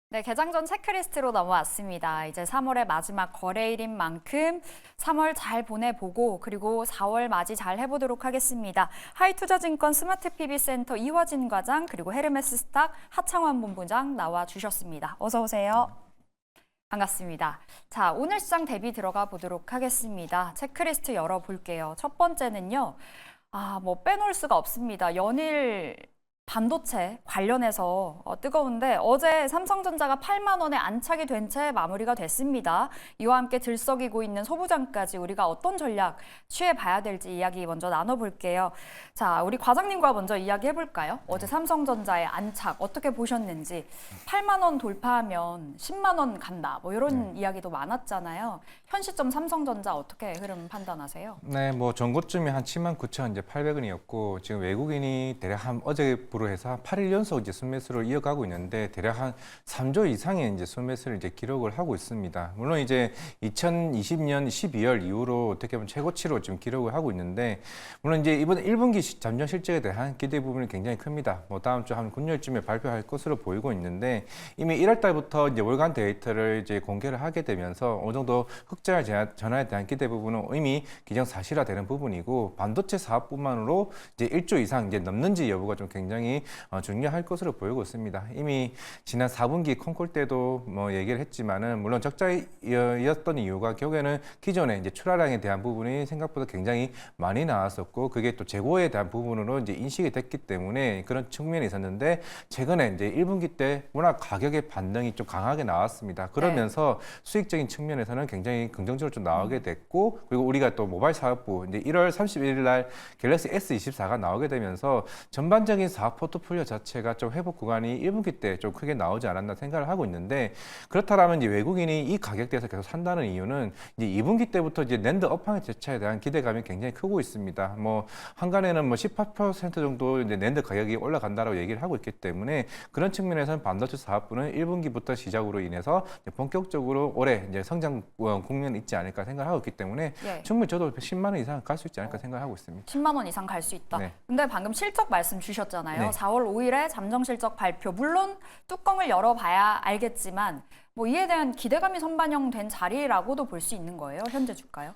네, 개장 전 체크리스트로 넘어왔습니다. 이제 3월의 마지막 거래일인 만큼 3월 잘 보내보고 그리고 4월 맞이 잘 해보도록 하겠습니다. 하이투자증권 스마트PB센터 이화진 과장 그리고 헤르메스 스탁 하창원 본부장 나와주셨습니다. 어서 오세요. 반갑습니다. 자, 오늘 시장 대비 들어가 보도록 하겠습니다. 체크리스트 열어볼게요. 첫 번째는요. 빼놓을 수가 없습니다. 연일 반도체 관련해서 뜨거운데 어제 삼성전자가 8만 원에 안착이 된 채 마무리가 됐습니다. 이와 함께 들썩이고 있는 소부장까지 우리가 어떤 전략 취해봐야 될지 이야기 먼저 나눠볼게요. 자, 우리 과장님과 먼저 이야기해볼까요? 어제 삼성전자의 안착 어떻게 보셨는지 8만 원 돌파하면 10만 원 간다 뭐 이런 이야기도 많았잖아요. 현 시점 삼성전자 어떻게 흐름 판단하세요? 네, 뭐 전고점이 한 79,800원이었고 지금 외국인이 대략 한 어제부로 해서 8일 연속 이제 순매수를 이어가고 있는데 대략 한 3조 이상의 이제 순매수를 이제 기록을 하고 있습니다. 물론 이제 2020년 12월 이후로 어떻게 보면 최고치로 지금 기록을 하고 있는데 물론 이제 이번 1분기 잠정 실적에 대한 기대 부분이 굉장히 큽니다. 뭐 다음 주 한 금요일쯤에 발표할 것으로 보이고 있는데 이미 1월 달부터 이제 월간 데이터를 이제 공개를 하게 되면서 어느 정도 흑자 전환에 대한 기대 부분은 이미 기정사실화되는 부분이고 반도체 사업뿐만으로 이제 1조 이상 이제 넘는지 여부가 좀 굉장히 중요할 것으로 보이고 있습니다. 이미 지난 4분기 콘콜 때도 뭐 얘기를 했지만은 물론 적자였던 이유가 결국에는 기존에 이제 출하량에 대한 부분이 생각보다 굉장히 많이 나왔었고 그게 또 재고에 대한 부분으로 이제 인식이 됐기 때문에 그런 측면이 있었는데 최근에 이제 1분기 때 워낙 가격의 반등이 좀 강하게 나왔습니다. 그러면서 수익적인 측면에서는 굉장히 긍정적으로 좀 나오게 됐고 그리고 우리가 또 모바일 사업부 이제 1월 31일 날 갤럭시 S24가 나오게 되면서 전반적인 사업 포트폴리오 자체가 좀 회복 구간이 1분기 때 좀 크게 나오지 않았나 생각을 하고 있는데 그렇다면 이제 외국인이 이 가격대에서 계속 산다는 이유는 이제 2분기 때부터 이제 낸드 업황의 재차에 대한 기대감이 굉장히 크고 있습니다. 뭐 한간에는 뭐 18% 정도 이제 낸드 가격이 올라간다라고 얘기를 하고 있기 때문에 그런 측면에서는 반도체 사업부는 1분기부터 시작으로 인해서 본격적으로 올해 이제 성장 국면이 있지 않을까 생각하고 있기 때문에 충분히 저도 10만 원 이상 갈 수 있지 않을까 생각하고 있습니다. 10만 원 이상 갈 수 있다. 네. 근데 방금 실적 말씀 주셨잖아요. 네. 4월 5일에 잠정 실적 발표. 물론 뚜껑을 열어봐야 알겠지만 뭐 이에 대한 기대감이 선반영된 자리라고도 볼 수 있는 거예요. 현재 주가요?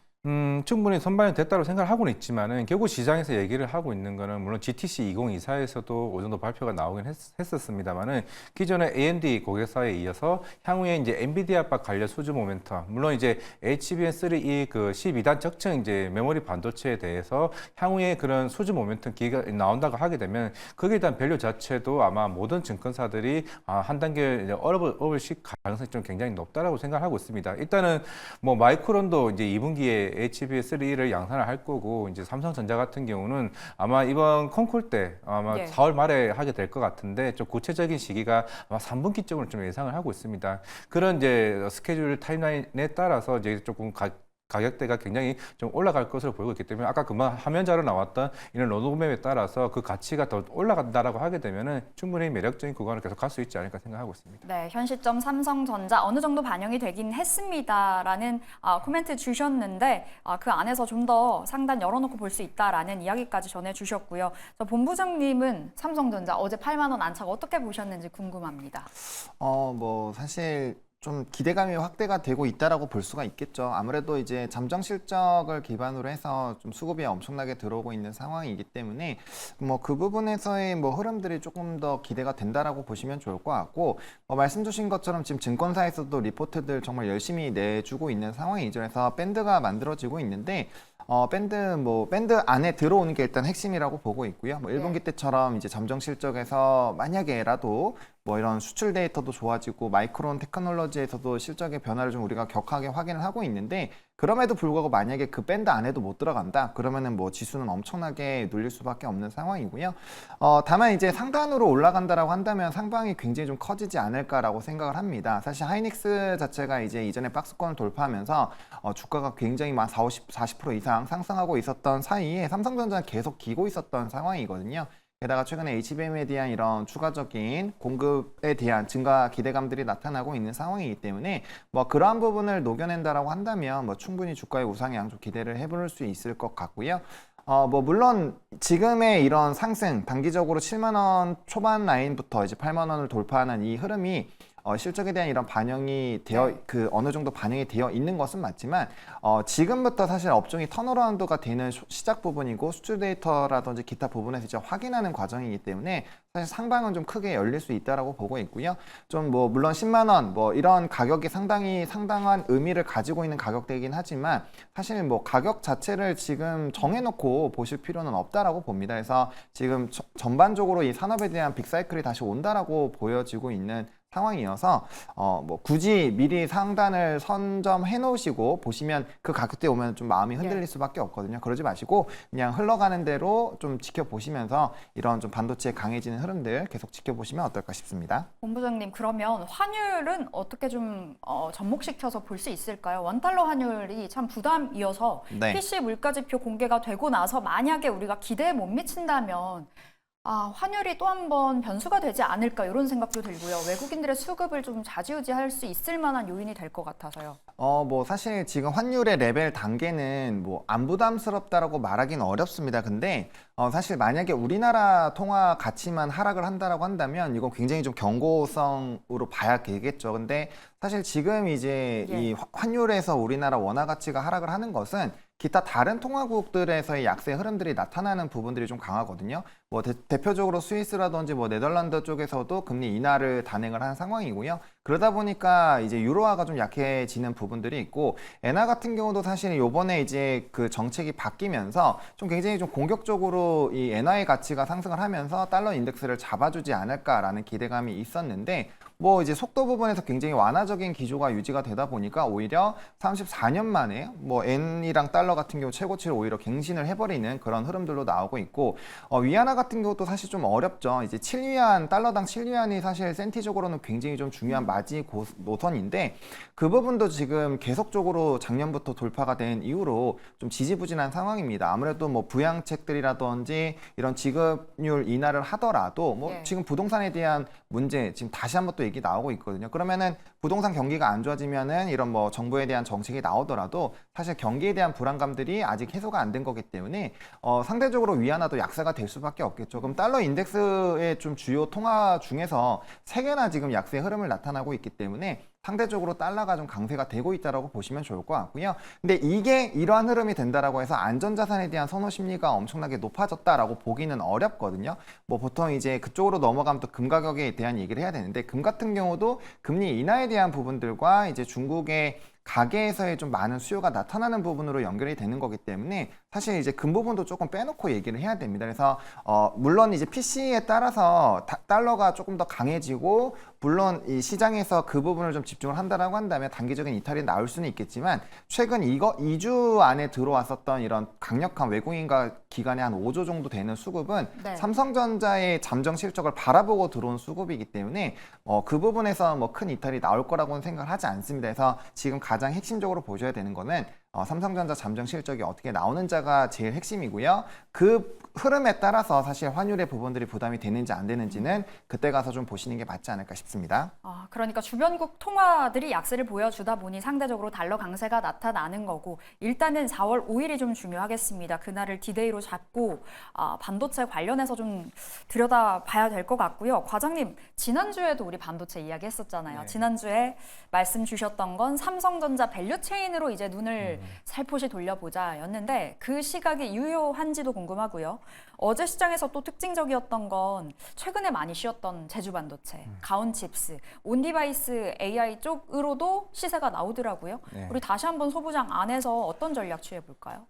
충분히 선반영 됐다고 생각을 하고는 있지만은 결국 시장에서 얘기를 하고 있는 거는 물론 GTC 2024에서도 어느 정도 발표가 나오긴 했었습니다만은 기존의 AMD 고객사에 이어서 향후에 이제 엔비디아과 관련 수주 모멘텀 물론 이제 HBM3E 그 12단 적층 이제 메모리 반도체에 대해서 향후에 그런 수주 모멘텀 기회가 나온다고 하게 되면 거기에 대한 밸류 자체도 아마 모든 증권사들이 한 단계 이제 업을 가능성이 좀 굉장히 높다라고 생각하고 있습니다. 일단은 뭐 마이크론도 이제 2분기에 HBM3를 양산을 할 거고 이제 삼성전자 같은 경우는 아마 이번 콘콜 때 아마 4월 말에 하게 될 것 같은데 좀 구체적인 시기가 아마 3분기쯤으로 좀 예상을 하고 있습니다. 그런 이제 스케줄 타임라인에 따라서 이제 조금 가격대가 굉장히 좀 올라갈 것으로 보이고 있기 때문에 아까 금방 화면자로 나왔던 이런 로드맵에 따라서 그 가치가 더 올라간다라고 하게 되면은 충분히 매력적인 구간을 계속 갈 수 있지 않을까 생각하고 있습니다. 네, 현 시점 삼성전자 어느 정도 반영이 되긴 했습니다라는 코멘트 주셨는데 그 안에서 좀 더 상단 열어놓고 볼 수 있다라는 이야기까지 전해주셨고요. 본부장님은 삼성전자 어제 8만 원 안착 어떻게 보셨는지 궁금합니다. 뭐 사실 좀 기대감이 확대가 되고 있다라고 볼 수가 있겠죠. 아무래도 이제 잠정 실적을 기반으로 해서 좀 수급이 엄청나게 들어오고 있는 상황이기 때문에 뭐 그 부분에서의 뭐 흐름들이 조금 더 기대가 된다라고 보시면 좋을 것 같고 말씀 주신 것처럼 지금 증권사에서도 리포트들 정말 열심히 내주고 있는 상황이죠. 그래서 밴드가 만들어지고 있는데 밴드 안에 들어오는 게 일단 핵심이라고 보고 있고요. 뭐 1분기 때처럼 이제 잠정 실적에서 만약에라도 뭐 이런 수출 데이터도 좋아지고 마이크론 테크놀로지에서도 실적의 변화를 좀 우리가 격하게 확인을 하고 있는데 그럼에도 불구하고 만약에 그 밴드 안에도 못 들어간다 그러면은 뭐 지수는 엄청나게 눌릴 수밖에 없는 상황이고요. 다만 이제 상단으로 올라간다라고 한다면 상방이 굉장히 좀 커지지 않을까라고 생각을 합니다. 사실 하이닉스 자체가 이제 이전에 박스권을 돌파하면서 주가가 굉장히 막 40% 이상 상승하고 있었던 사이에 삼성전자는 계속 기고 있었던 상황이거든요. 게다가 최근에 HBM에 대한 이런 추가적인 공급에 대한 증가 기대감들이 나타나고 있는 상황이기 때문에 뭐 그러한 부분을 녹여낸다라고 한다면 뭐 충분히 주가의 우상향 좀 기대를 해볼 수 있을 것 같고요. 뭐 물론 지금의 이런 상승 단기적으로 7만 원 초반 라인부터 이제 8만 원을 돌파하는 이 흐름이 실적에 대한 이런 반영이 되어 그 어느 정도 반영이 되어 있는 것은 맞지만 지금부터 사실 업종이 턴어라운드가 되는 시작 부분이고 수출 데이터라든지 기타 부분에서 이제 확인하는 과정이기 때문에 사실 상방은 좀 크게 열릴 수 있다라고 보고 있고요. 좀 뭐 물론 10만 원 뭐 이런 가격이 상당히 상당한 의미를 가지고 있는 가격대이긴 하지만 사실 뭐 가격 자체를 지금 정해놓고 보실 필요는 없다라고 봅니다. 그래서 지금 전반적으로 이 산업에 대한 빅사이클이 다시 온다라고 보여지고 있는 상황이어서 뭐 굳이 미리 상단을 선점해 놓으시고 보시면 그 가격대 오면 좀 마음이 흔들릴 수밖에 없거든요. 그러지 마시고 그냥 흘러가는 대로 좀 지켜보시면서 이런 좀 반도체의 강해지는 흐름들 계속 지켜보시면 어떨까 싶습니다. 본부장님, 그러면 환율은 어떻게 좀 접목시켜서 볼 수 있을까요? 원달러 환율이 참 부담이어서 네. PC 물가지표 공개가 되고 나서 만약에 우리가 기대에 못 미친다면 환율이 또 한 번 변수가 되지 않을까 이런 생각도 들고요. 외국인들의 수급을 좀 좌지우지할 수 있을 만한 요인이 될 것 같아서요. 뭐 사실 지금 환율의 레벨 단계는 뭐 안 부담스럽다라고 말하기는 어렵습니다. 근데 사실 만약에 우리나라 통화 가치만 하락을 한다라고 한다면 이건 굉장히 좀 경고성으로 봐야 되겠죠. 근데 사실 지금 이제 이 환율에서 우리나라 원화 가치가 하락을 하는 것은 기타 다른 통화국들에서의 약세 흐름들이 나타나는 부분들이 좀 강하거든요. 뭐 대표적으로 스위스라든지 뭐 네덜란드 쪽에서도 금리 인하를 단행을 한 상황이고요. 그러다 보니까 이제 유로화가 좀 약해지는 부분들이 있고 엔화 같은 경우도 사실 요번에 이제 그 정책이 바뀌면서 좀 굉장히 좀 공격적으로 이 엔화의 가치가 상승을 하면서 달러 인덱스를 잡아주지 않을까라는 기대감이 있었는데 뭐 이제 속도 부분에서 굉장히 완화적인 기조가 유지가 되다 보니까 오히려 34년 만에 뭐 엔이랑 달러 같은 경우 최고치를 오히려 갱신을 해버리는 그런 흐름들로 나오고 있고 위안화 같은 경우도 사실 좀 어렵죠. 이제 7위안 달러당 7위안이 사실 센티적으로는 굉장히 좀 중요한 마지 노선인데 그 부분도 지금 계속적으로 작년부터 돌파가 된 이후로 좀 지지부진한 상황입니다. 아무래도 뭐 부양책들이라든지 이런 지급률 인하를 하더라도 뭐 지금 부동산에 대한 문제 지금 다시 한번 또 얘기 나오고 있거든요. 그러면은 부동산 경기가 안 좋아지면은 이런 뭐 정부에 대한 정책이 나오더라도 사실 경기에 대한 불안감들이 아직 해소가 안 된 거기 때문에 상대적으로 위안화도 약세가 될 수밖에 없겠죠. 그럼 달러 인덱스의 좀 주요 통화 중에서 세 개나 지금 약세 흐름을 나타나고 있기 때문에 상대적으로 달러가 좀 강세가 되고 있다라고 보시면 좋을 것 같고요. 근데 이게 이러한 흐름이 된다라고 해서 안전자산에 대한 선호 심리가 엄청나게 높아졌다라고 보기는 어렵거든요. 뭐 보통 이제 그쪽으로 넘어가면 또 금 가격에 대한 얘기를 해야 되는데 금 같은 경우도 금리 인하에 대한 부분들과 이제 중국의 가계에서의 좀 많은 수요가 나타나는 부분으로 연결이 되는 거기 때문에 사실 이제 금 부분도 조금 빼놓고 얘기를 해야 됩니다. 그래서 물론 이제 PC에 따라서 달러가 조금 더 강해지고 물론 이 시장에서 그 부분을 좀 집중을 한다라고 한다면 단기적인 이탈이 나올 수는 있겠지만 최근 2주 안에 들어왔었던 이런 강력한 외국인과 기간에 한 5조 정도 되는 수급은 삼성전자의 잠정 실적을 바라보고 들어온 수급이기 때문에 그 부분에서 뭐 큰 이탈이 나올 거라고는 생각을 하지 않습니다. 그래서 지금 가장 핵심적으로 보셔야 되는 거는 삼성전자 잠정 실적이 어떻게 나오는지가 제일 핵심이고요. 그 흐름에 따라서 사실 환율의 부분들이 부담이 되는지 안 되는지는 그때 가서 좀 보시는 게 맞지 않을까 싶습니다. 그러니까 주변국 통화들이 약세를 보여주다 보니 상대적으로 달러 강세가 나타나는 거고 일단은 4월 5일이 좀 중요하겠습니다. 그날을 디데이로 잡고 반도체 관련해서 좀 들여다봐야 될 것 같고요. 과장님, 지난주에도 우리 반도체 이야기했었잖아요. 지난주에 말씀 주셨던 건 삼성전자 밸류체인으로 이제 눈을 살포시 돌려보자였는데 그 시각이 유효한지도 궁금하고요. 어제 시장에서 또 특징적이었던 건 최근에 많이 쉬었던 제주 반도체, 가온칩스, 온디바이스 AI 쪽으로도 시세가 나오더라고요. 우리 다시 한번 소부장 안에서 어떤 전략 취해볼까요?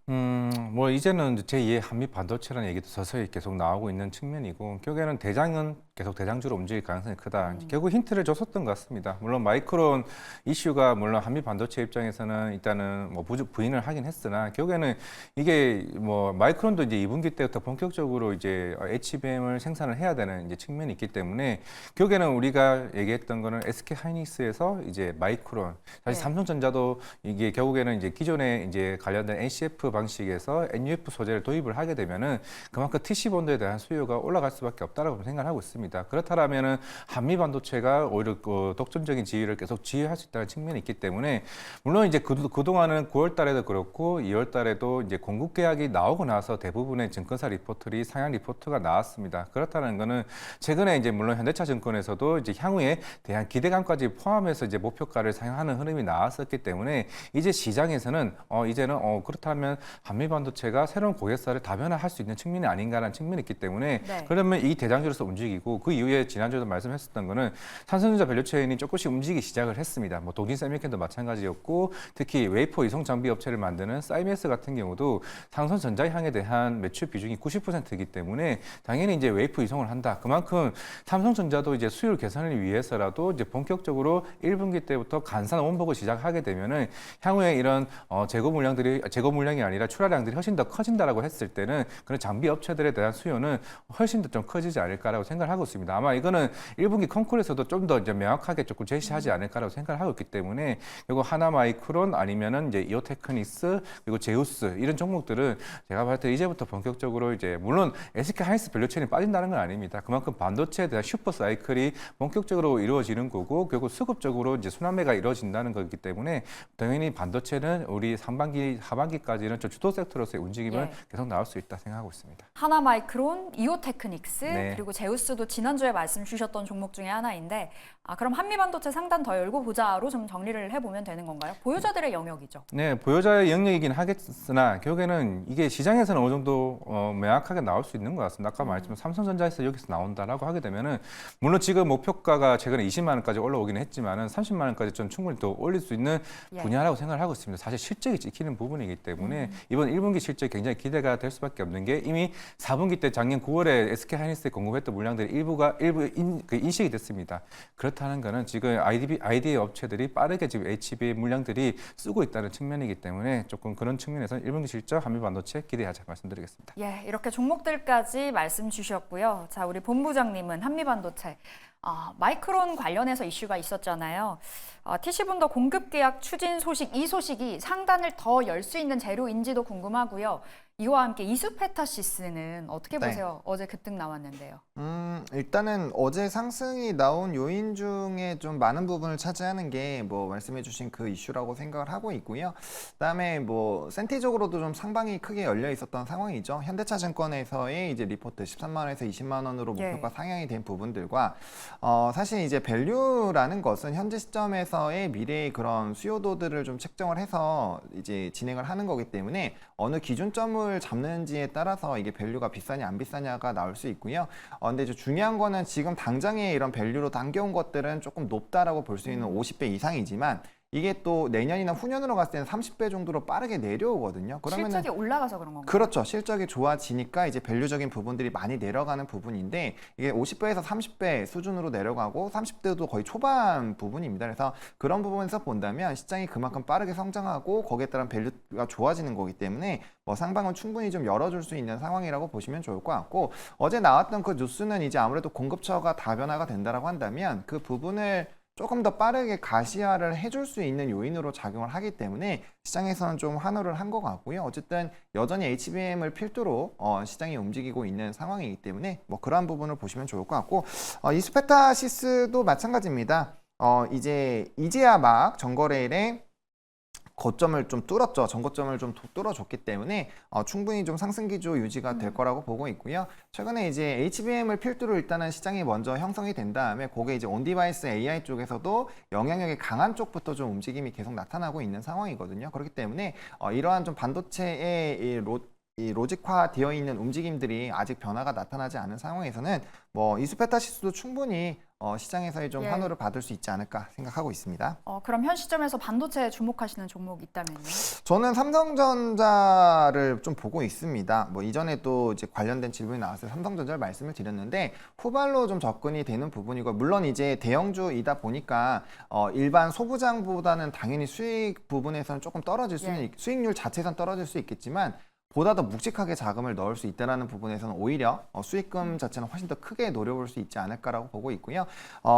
뭐 이제는 제2의 한미 반도체라는 얘기도 서서히 계속 나오고 있는 측면이고 결국에는 대장은 계속 대장주로 움직일 가능성이 크다. 결국 힌트를 줬었던 것 같습니다. 물론 마이크론 이슈가 물론 한미 반도체 입장에서는 일단은 뭐 부인을 하긴 했으나 결국에는 이게 뭐 마이크론도 이제 2분기 때부터 본격적으로 이제 HBM을 생산을 해야 되는 이제 측면이 있기 때문에 결국에는 우리가 얘기했던 거는 SK 하이닉스에서 이제 마이크론, 사실 삼성전자도 이게 결국에는 이제 기존에 이제 관련된 NCF 방식에서 NUF 소재를 도입을 하게 되면은 그만큼 TC 본드에 대한 수요가 올라갈 수밖에 없다라고 생각을 하고 있습니다. 있습니다. 그렇다면은 한미 반도체가 오히려 그 독점적인 지위를 계속 지휘할 수 있다는 측면이 있기 때문에 물론 이제 그동안은 9월 달에도 그렇고 2월 달에도 이제 공급 계약이 나오고 나서 대부분의 증권사 리포트들이 상향 리포트가 나왔습니다. 그렇다는 거는 최근에 이제 물론 현대차 증권에서도 이제 향후에 대한 기대감까지 포함해서 이제 목표가를 상향하는 흐름이 나왔었기 때문에 이제 시장에서는 이제는 그렇다면 한미 반도체가 새로운 고객사를 다변화할 수 있는 측면이 아닌가라는 측면이 있기 때문에 네. 그러면 이 대장주로서 움직이고 그 이후에 지난주에도 말씀했었던 거는 삼성전자 밸류체인이 조금씩 움직이기 시작을 했습니다. 뭐 동진 세미캔도 마찬가지였고 특히 웨이퍼 이송 장비 업체를 만드는 사이메스 같은 경우도 삼성전자 향에 대한 매출 비중이 90%이기 때문에 당연히 이제 웨이퍼 이송을 한다. 그만큼 삼성전자도 이제 수율 개선을 위해서라도 이제 본격적으로 1분기 때부터 간산 원복을 시작하게 되면은 향후에 이런 재고 물량이 아니라 출하량들이 훨씬 더 커진다라고 했을 때는 그런 장비 업체들에 대한 수요는 훨씬 더 좀 커지지 않을까라고 생각을 하고 있습니다. 아마 이거는 1분기 컨콜에서도 좀 더 이제 명확하게 조금 제시하지 않을까라고 생각을 하고 있기 때문에 그리고 하나마이크론 아니면은 이제 이오테크닉스 그리고 제우스 이런 종목들은 제가 봤을 때 이제부터 본격적으로 이제 물론 SK 하이닉스 밸류체인이 빠진다는 건 아닙니다. 그만큼 반도체에 대한 슈퍼 사이클이 본격적으로 이루어지는 거고 결국 수급적으로 이제 순환매가 이루어진다는 거기 때문에 당연히 반도체는 우리 상반기 하반기까지는 좀 주도 섹터로서의 움직임은 계속 나올 수 있다 생각하고 있습니다. 하나마이크론, 이오테크닉스 네. 그리고 제우스도 지난주에 말씀 주셨던 종목 중에 하나인데 그럼 한미반도체 상단 더 열고 보자로 좀 정리를 해보면 되는 건가요? 보유자들의 영역이죠. 네, 보유자의 영역이긴 하겠으나 결국에는 이게 시장에서는 어느 정도 명확하게 나올 수 있는 것 같습니다. 아까 말했지만 삼성전자에서 여기서 나온다라고 하게 되면은 물론 지금 목표가가 최근에 20만 원까지 올라오기는 했지만은 30만 원까지 좀 충분히 더 올릴 수 있는 분야라고 생각을 하고 있습니다. 사실 실적이 찍히는 부분이기 때문에 이번 1분기 실적이 굉장히 기대가 될 수밖에 없는 게 이미 4분기 때 작년 9월에 SK 하이닉스에 공급했던 물량들이 일부 인식이 됐습니다. 그렇다는 거는 지금 IDA 업체들이 빠르게 지금 HBM 물량들이 쓰고 있다는 측면이기 때문에 조금 그런 측면에서는 1분기 실적 한미 반도체 기대하자 말씀드리겠습니다. 예, 이렇게 종목들까지 말씀 주셨고요. 자, 우리 본부장님은 한미 반도체 마이크론 관련해서 이슈가 있었잖아요. TC본더 공급 계약 추진 소식, 이 소식이 상단을 더 열 수 있는 재료인지도 궁금하고요. 이와 함께 이수페타시스는 어떻게 보세요? 어제 급등 나왔는데요. 일단은 어제 상승이 나온 요인 중에 좀 많은 부분을 차지하는 게 뭐 말씀해주신 그 이슈라고 생각을 하고 있고요. 그다음에 뭐 센티적으로도 좀 상방이 크게 열려 있었던 상황이죠. 현대차증권에서의 이제 리포트 13만 원에서 20만 원으로 목표가 상향이 된 부분들과 사실 이제 밸류라는 것은 현재 시점에서의 미래의 그런 수요도들을 좀 책정을 해서 이제 진행을 하는 거기 때문에 어느 기준점을 잡는지에 따라서 이게 밸류가 비싸냐 안 비싸냐가 나올 수 있고요. 근데 이제 중요한 거는 지금 당장의 이런 밸류로 당겨온 것들은 조금 높다라고 볼 수 있는 50배 이상이지만 이게 또 내년이나 후년으로 갔을 때는 30배 정도로 빠르게 내려오거든요. 그러면은 실적이 올라가서 그런 건가요? 그렇죠. 실적이 좋아지니까 이제 밸류적인 부분들이 많이 내려가는 부분인데 이게 50배에서 30배 수준으로 내려가고 30대도 거의 초반 부분입니다. 그래서 그런 부분에서 본다면 시장이 그만큼 빠르게 성장하고 거기에 따른 밸류가 좋아지는 거기 때문에 뭐 상방은 충분히 좀 열어줄 수 있는 상황이라고 보시면 좋을 것 같고 어제 나왔던 그 뉴스는 이제 아무래도 공급처가 다변화가 된다라고 한다면 그 부분을 조금 더 빠르게 가시화를 해줄 수 있는 요인으로 작용을 하기 때문에 시장에서는 좀 환호를 한 것 같고요. 어쨌든 여전히 HBM을 필두로 시장이 움직이고 있는 상황이기 때문에 뭐 그러한 부분을 보시면 좋을 것 같고 이수페타시스도 마찬가지입니다. 이제야 막 전거래일에 고점을 좀 뚫었죠. 전고점을 좀 뚫어줬기 때문에 충분히 좀 상승 기조 유지가 될 거라고 보고 있고요. 최근에 이제 HBM을 필두로 일단은 시장이 먼저 형성이 된 다음에 그게 이제 온디바이스 AI 쪽에서도 영향력이 강한 쪽부터 좀 움직임이 계속 나타나고 있는 상황이거든요. 그렇기 때문에 이러한 좀 반도체의 이 로직화 되어 있는 움직임들이 아직 변화가 나타나지 않은 상황에서는 뭐 이수페타시스도 충분히 시장에서의 좀 환호를 받을 수 있지 않을까 생각하고 있습니다. 그럼 현 시점에서 반도체에 주목하시는 종목 있다면요? 저는 삼성전자를 좀 보고 있습니다. 뭐 이전에 또 이제 관련된 질문이 나왔어요. 삼성전자를 말씀을 드렸는데 후발로 좀 접근이 되는 부분이고 물론 이제 대형주이다 보니까 일반 소부장보다는 당연히 수익 부분에서는 조금 떨어질 수는 수익률 자체에선 떨어질 수 있겠지만 보다 더 묵직하게 자금을 넣을 수 있다는 부분에서는 오히려 수익금 자체는 훨씬 더 크게 노려볼 수 있지 않을까라고 보고 있고요.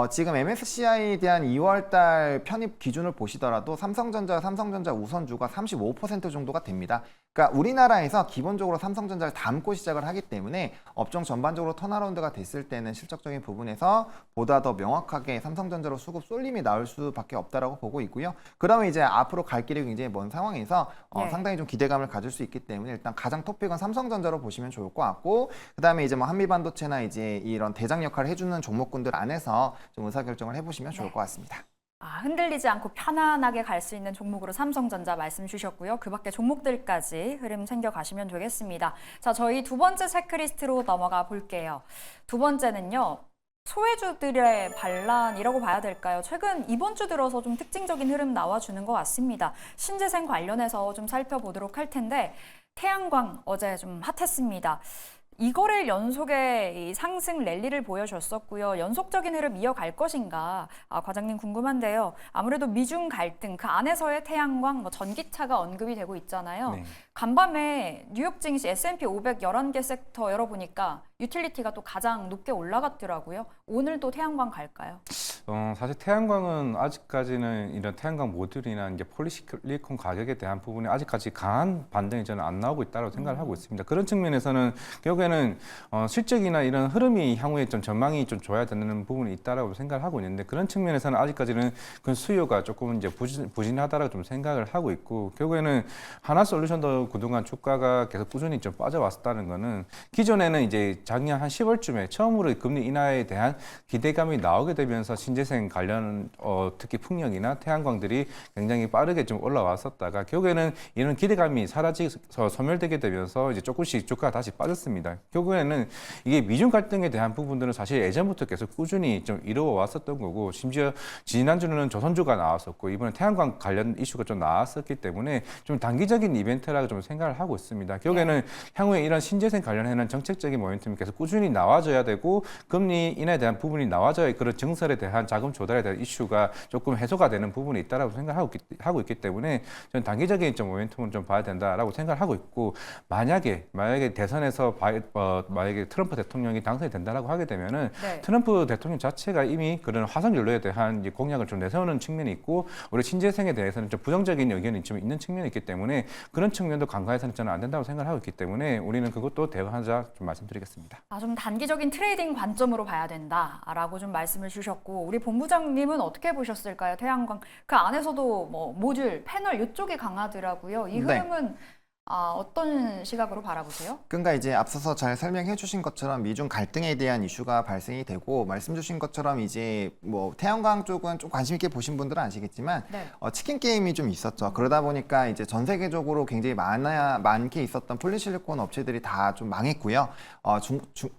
지금 MSCI에 대한 2월달 편입 기준을 보시더라도 삼성전자 우선주가 35% 정도가 됩니다. 그러니까 우리나라에서 기본적으로 삼성전자를 담고 시작을 하기 때문에 업종 전반적으로 턴어라운드가 됐을 때는 실적적인 부분에서 보다 더 명확하게 삼성전자로 수급 쏠림이 나올 수밖에 없다라고 보고 있고요. 그러면 이제 앞으로 갈 길이 굉장히 먼 상황에서 네. 상당히 좀 기대감을 가질 수 있기 때문에 일단 가장 톱픽은 삼성전자로 보시면 좋을 것 같고, 그다음에 이제 뭐 한미반도체나 이제 이런 대장 역할을 해주는 종목군들 안에서 좀 의사결정을 해보시면 좋을 것 같습니다. 흔들리지 않고 편안하게 갈 수 있는 종목으로 삼성전자 말씀 주셨고요. 그 밖에 종목들까지 흐름 챙겨가시면 되겠습니다. 자, 저희 두 번째 체크리스트로 넘어가 볼게요. 두 번째는요. 소외주들의 반란이라고 봐야 될까요? 최근 이번 주 들어서 좀 특징적인 흐름 나와주는 것 같습니다. 신재생 관련해서 좀 살펴보도록 할 텐데 태양광 어제 좀 핫했습니다. 이거를 연속의 이 상승 랠리를 보여줬었고요. 연속적인 흐름 이어갈 것인가? 과장님 궁금한데요. 아무래도 미중 갈등, 그 안에서의 태양광, 뭐 전기차가 언급이 되고 있잖아요. 네. 간밤에 뉴욕 증시 S&P 500 11개 섹터 열어보니까 유틸리티가 또 가장 높게 올라갔더라고요. 오늘도 태양광 갈까요? 사실 태양광은 아직까지는 이런 태양광 모듈이나 이제 폴리실리콘 가격에 대한 부분이 아직까지 강한 반등이 저는 안 나오고 있다고 생각을 하고 있습니다. 그런 측면에서는 결국에는 실적이나 이런 흐름이 향후에 좀 전망이 좀 좋아야 되는 부분이 있다라고 생각을 하고 있는데 그런 측면에서는 아직까지는 그 수요가 조금 이제 부진하다라고 좀 생각을 하고 있고 결국에는 하나솔루션도 그동안 주가가 계속 꾸준히 좀 빠져왔었다는 거는 기존에는 이제 작년 한 10월쯤에 처음으로 금리 인하에 대한 기대감이 나오게 되면서 신재생 관련 특히 풍력이나 태양광들이 굉장히 빠르게 좀 올라왔었다가 결국에는 이런 기대감이 사라지서 소멸되게 되면서 이제 조금씩 주가가 다시 빠졌습니다. 결국에는 이게 미중 갈등에 대한 부분들은 사실 예전부터 계속 꾸준히 좀 이루어 왔었던 거고 심지어 지난주는 조선주가 나왔었고 이번에 태양광 관련 이슈가 좀 나왔었기 때문에 좀 단기적인 이벤트라고 좀 생각을 하고 있습니다. 결국에는 향후에 이런 신재생 관련해는 정책적인 모멘텀이 계속 꾸준히 나와줘야 되고 금리 인하에 대한 부분이 나와줘야 그런 증설에 대한 자금 조달에 대한 이슈가 조금 해소가 되는 부분이 있다라고 생각하고 있기 때문에 저는 단기적인 좀 모멘텀을 좀 봐야 된다라고 생각을 하고 있고 만약에 대선에서 만약에 트럼프 대통령이 당선이 된다라고 하게 되면은 네. 트럼프 대통령 자체가 이미 그런 화석 연료에 대한 이제 공약을 좀 내세우는 측면이 있고 우리 신재생에 대해서는 좀 부정적인 의견이 좀 있는 측면이 있기 때문에 그런 측면도 간과해서는 저는 안 된다고 생각을 하고 있기 때문에 우리는 그것도 대응하자 좀 말씀드리겠습니다. 좀 단기적인 트레이딩 관점으로 봐야 된다라고 좀 말씀을 주셨고 우리 본부장님은 어떻게 보셨을까요? 태양광 그 안에서도 뭐 모듈, 패널 이쪽이 강하더라고요. 이 네. 흐름은 어떤 시각으로 바라보세요? 그러니까 이제 앞서서 잘 설명해 주신 것처럼 미중 갈등에 대한 이슈가 발생이 되고 말씀 주신 것처럼 이제 뭐 태양광 쪽은 좀 관심 있게 보신 분들은 아시겠지만 네. 치킨 게임이 좀 있었죠. 그러다 보니까 이제 전 세계적으로 굉장히 많게 있었던 폴리실리콘 업체들이 다 좀 망했고요.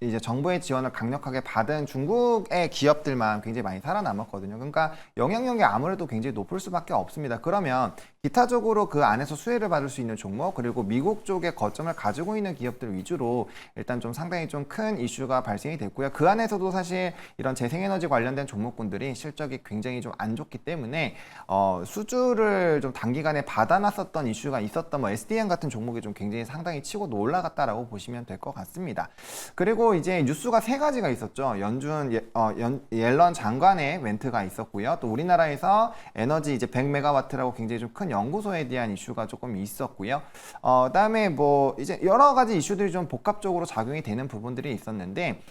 이제 정부의 지원을 강력하게 받은 중국의 기업들만 굉장히 많이 살아남았거든요. 그러니까 영향력이 아무래도 굉장히 높을 수밖에 없습니다. 그러면 기타적으로 그 안에서 수혜를 받을 수 있는 종목 그리고 미국 쪽에 거점을 가지고 있는 기업들 위주로 일단 좀 상당히 좀 큰 이슈가 발생이 됐고요. 그 안에서도 사실 이런 재생에너지 관련된 종목군들이 실적이 굉장히 좀 안 좋기 때문에 수주를 좀 단기간에 받아놨었던 이슈가 있었던 뭐 SDN 같은 종목이 좀 굉장히 상당히 치고 올라갔다라고 보시면 될 것 같습니다. 그리고 이제 뉴스가 세 가지가 있었죠. 옐런 장관의 멘트가 있었고요. 또 우리나라에서 에너지 이제 100메가와트라고 굉장히 좀 큰 연구소에 대한 이슈가 조금 있었고요. 그다음에 뭐 이제 여러 가지 이슈들이 좀 복합적으로 작용이 되는 부분들이 있었는데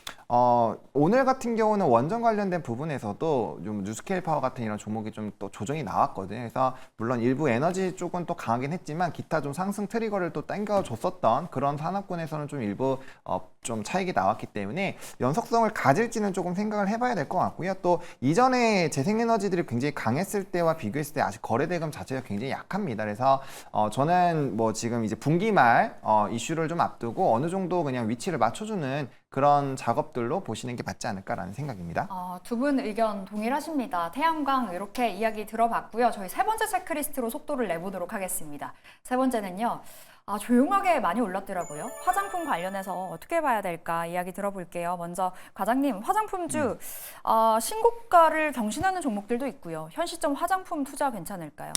오늘 같은 경우는 원전 관련된 부분에서도 좀 뉴스케일 파워 같은 이런 종목이 좀 또 조정이 나왔거든요. 그래서 물론 일부 에너지 쪽은 또 강하긴 했지만 기타 좀 상승 트리거를 또 당겨줬었던 그런 산업군에서는 좀 일부 좀 차익이 나왔기 때문에 연속성을 가질지는 조금 생각을 해봐야 될 것 같고요. 또 이전에 재생에너지들이 굉장히 강했을 때와 비교했을 때 아직 거래대금 자체가 굉장히 약합니다. 그래서 저는 뭐 지금 이제 분기 말 이슈를 좀 앞두고 어느 정도 그냥 위치를 맞춰주는 그런 작업들로 보시는 게 맞지 않을까라는 생각입니다. 두 분 의견 동일하십니다. 태양광 이렇게 이야기 들어봤고요. 저희 세 번째 체크리스트로 속도를 내보도록 하겠습니다. 세 번째는요. 조용하게 많이 올랐더라고요. 화장품 관련해서 어떻게 봐야 될까 이야기 들어볼게요. 먼저 과장님, 화장품주 신고가를 경신하는 종목들도 있고요. 현 시점 화장품 투자 괜찮을까요?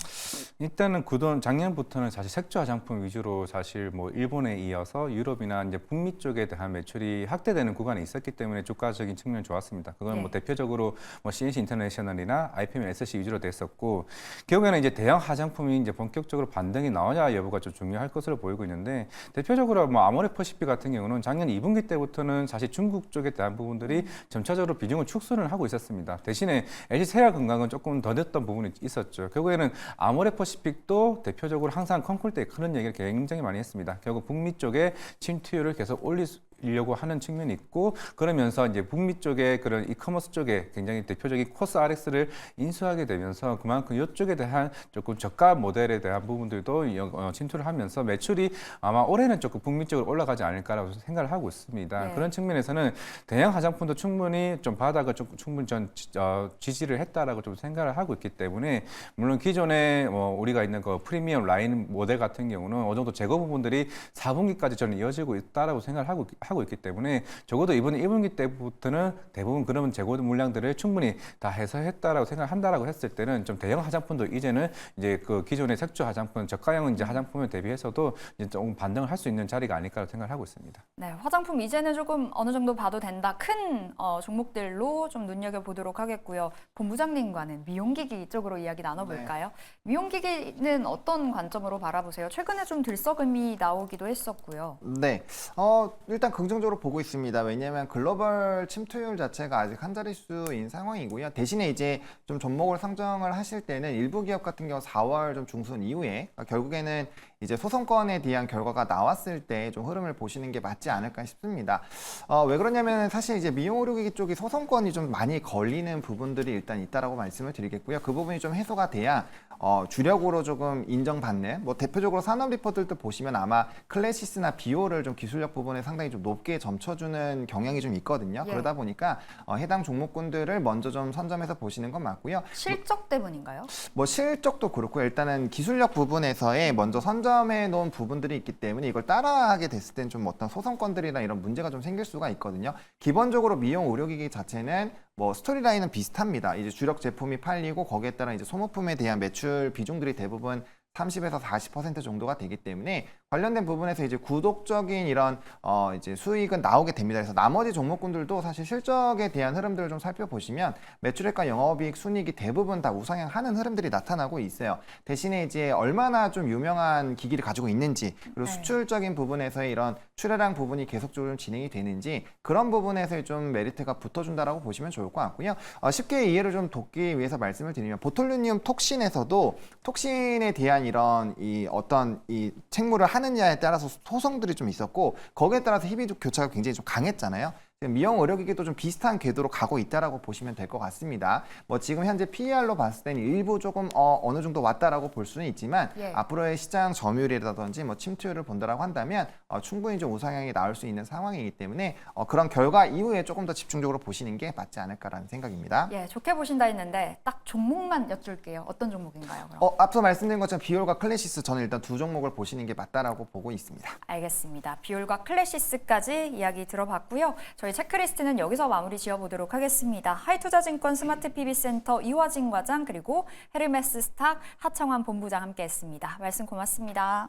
일단은 작년부터는 사실 색조 화장품 위주로 사실 뭐 일본에 이어서 유럽이나 이제 북미 쪽에 대한 매출이 확대되는 구간이 있었기 때문에 주가적인 측면 좋았습니다. 그건 뭐 대표적으로 뭐 CNC 인터내셔널이나 IPM SC 위주로 됐었고 결국에는 이제 대형 화장품이 이제 본격적으로 반등이 나오냐 여부가 좀 중요할 것으로 것으로 보이고 있는데 대표적으로 뭐 아모레퍼시픽 같은 경우는 작년 2분기 때부터는 사실 중국 쪽에 대한 부분들이 점차적으로 비중을 축소를 하고 있었습니다. 대신에 LG생활건강은 조금 더 늦던 부분이 있었죠. 결국에는 아모레퍼시픽도 대표적으로 항상 컨콜 때 그런 얘기를 굉장히 많이 했습니다. 결국 북미 쪽에 침투율을 계속 올리려고 하는 측면이 있고 그러면서 이제 북미 쪽에 그런 이커머스 쪽에 굉장히 대표적인 코스RX를 인수하게 되면서 그만큼 이쪽에 대한 조금 저가 모델에 대한 부분들도 침투를 하면서 매출이 아마 올해는 조금 북미 쪽으로 올라가지 않을까라고 생각을 하고 있습니다. 네. 그런 측면에서는 대형 화장품도 충분히 좀 바닥을 좀 충분히 지지를 했다라고 좀 생각을 하고 있기 때문에 물론 기존에 우리가 있는 그 프리미엄 라인 모델 같은 경우는 어느 정도 재고 부분들이 4분기까지 저는 이어지고 있다라고 생각을 하고 있기 때문에 적어도 이번 1분기 때부터는 대부분 그런 재고 물량들을 충분히 다 해소했다라고 생각한다라고 했을 때는 좀 대형 화장품도 이제는 이제 그 기존의 색조 화장품, 저가형 이제 화장품에 대비해서도 이제 조금 반등을 할 수 있는 자리가 아닐까라고 생각을 하고 있습니다. 네, 화장품 이제는 조금 어느 정도 봐도 된다. 큰 종목들로 좀 눈여겨보도록 하겠고요. 본부장님과는 미용기기 쪽으로 이야기 나눠볼까요? 미용기기는 어떤 관점으로 바라보세요? 최근에 좀 들썩음이 나오기도 했었고요. 네, 일단 긍정적으로 보고 있습니다. 왜냐하면 글로벌 침투율 자체가 아직 한 자릿수인 상황이고요. 대신에 이제 좀 종목을 상정을 하실 때는 일부 기업 같은 경우 4월 좀 중순 이후에 결국에는 이제 소송건에 대한 결과가 나왔을 때 좀 흐름을 보시는 게 맞지 않을까 싶습니다. 왜 그러냐면 사실 이제 미용 의료기기 쪽이 소송건이 좀 많이 걸리는 부분들이 일단 있다라고 말씀을 드리겠고요. 그 부분이 좀 해소가 돼야 주력으로 조금 인정받는 뭐 대표적으로 산업 리포트들도 보시면 아마 클래시스나 비오를 좀 기술력 부분에 상당히 좀 높게 점쳐주는 경향이 좀 있거든요. 예. 그러다 보니까 해당 종목군들을 먼저 좀 선점해서 보시는 건 맞고요. 실적 때문인가요? 뭐 실적도 그렇고 일단은 기술력 부분에서의 먼저 선점해 놓은 부분들이 있기 때문에 이걸 따라하게 됐을 땐 좀 어떤 소송건들이나 이런 문제가 좀 생길 수가 있거든요. 기본적으로 미용 의료기기 자체는 뭐 스토리라인은 비슷합니다. 이제 주력 제품이 팔리고 거기에 따라 이제 소모품에 대한 매출 비중들이 대부분 30에서 40% 정도가 되기 때문에 관련된 부분에서 이제 구독적인 이런 이제 수익은 나오게 됩니다. 그래서 나머지 종목군들도 사실 실적에 대한 흐름들을 좀 살펴보시면 매출액과 영업이익, 순이익이 대부분 다 우상향하는 흐름들이 나타나고 있어요. 대신에 이제 얼마나 좀 유명한 기기를 가지고 있는지 그리고 네. 수출적인 부분에서의 이런 출하량 부분이 계속적으로 좀 진행이 되는지 그런 부분에서 좀 메리트가 붙어준다라고 보시면 좋을 것 같고요. 쉽게 이해를 좀 돕기 위해서 말씀을 드리면 보톨루늄 톡신에서도 톡신에 대한 이런 이 어떤 이 책무를 하느냐에 따라서 소송들이 좀 있었고 거기에 따라서 희비 교차가 굉장히 좀 강했잖아요. 미용 의료기기도 좀 비슷한 궤도로 가고 있다라고 보시면 될 것 같습니다. 뭐 지금 현재 PER로 봤을 때는 일부 조금 어느 정도 왔다라고 볼 수는 있지만 예. 앞으로의 시장 점유율이라든지 뭐 침투율을 본다라고 한다면 충분히 좀 우상향이 나올 수 있는 상황이기 때문에 그런 결과 이후에 조금 더 집중적으로 보시는 게 맞지 않을까라는 생각입니다. 예, 좋게 보신다 했는데 딱 종목만 여쭐게요. 어떤 종목인가요? 그럼? 앞서 말씀드린 것처럼 비올과 클래시스 저는 일단 두 종목을 보시는 게 맞다라고 보고 있습니다. 알겠습니다. 비올과 클래시스까지 이야기 들어봤고요. 저희 체크리스트는 여기서 마무리 지어보도록 하겠습니다. 하이투자증권 스마트 PB센터 이화진 과장 그리고 헤르메스 스탁 하청환 본부장 함께했습니다. 말씀 고맙습니다.